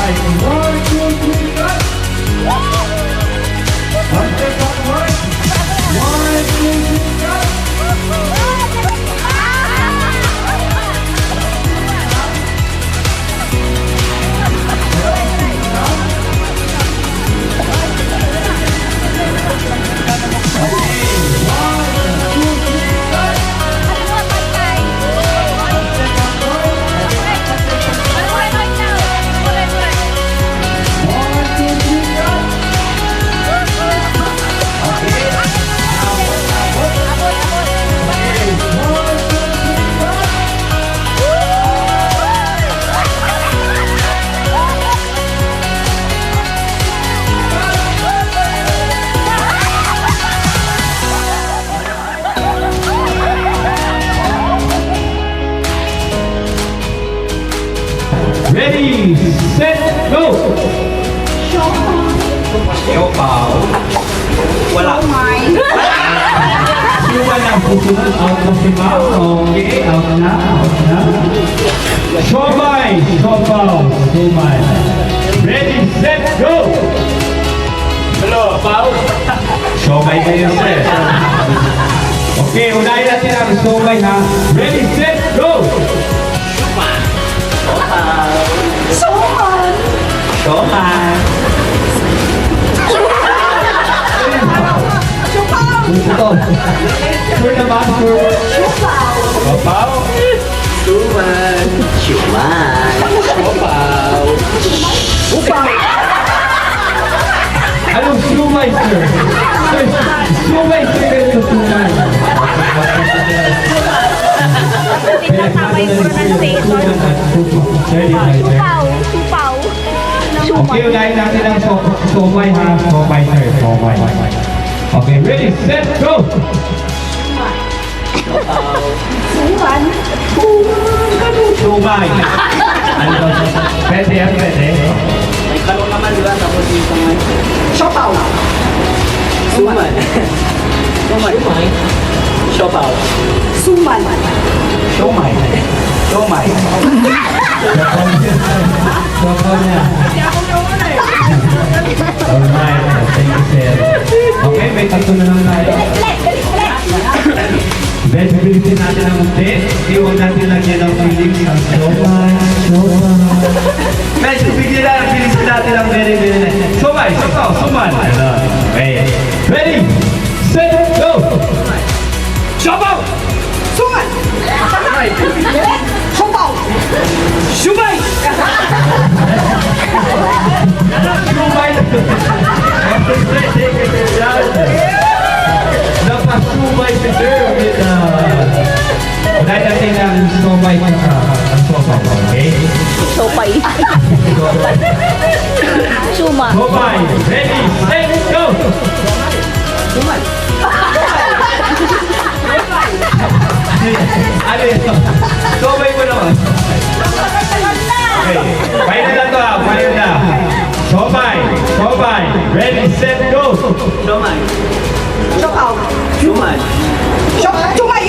Right. 1, 2, 3, cut. One step backward. 1, 2, 3, cut. Ready, set, go! Siopaw. Wala. Siwa na pusunod. Out na si Mao. Okay, out na. Out na. Siomay. Siopaw. Siomay. Ready, set, go! Hello, Pao. Siomay kayo, sir. Okay, unahin natin ang siomay, ha? Ready, set, go! Sohan! Sohan! Chupaw! Sure na ba? Sure? Chupaw! Papaw? Suman. Suman. Papaw? Chupaw! Anong sumay, sir? Sumay, sir. Sumay. Tinataway ko na station. Chupaw! Chupaw! Okay, unahin natin ang somay, ha? Somay, sir. Somay. Okay, ready, set, go! Suhan! Somay. Ano ba? Pwede yan, pwede. May kalong naman diba? Tapos yung kamay. Chupaw! Suman. Suman. Siopaw. Suman! Somay. Somay. Sopaw niya. Alright, thank you, sir. Okay, may tatlo na lang tayo. Medyo bilisin natin ang munti. Iwag natin lagyan ng feelings ng somay, somay. Medyo bilisin natin ang very, very nice. Somay, sopaw, suman. Okay. Ready, set, go! Sopaw! Suman! Chupaw! Sumay! Sumay! Napasumay si Sir with dahil natin ang sumay ang sopa, okay? Sopay! Suma! Sumay! Ready, set, go! Suman! Ano yun? Sumay mo naman. Okay, final na to ha, final na. Sumay! Sumay! Ready, set, go! Suman. Chupaw! Suman. Chumay!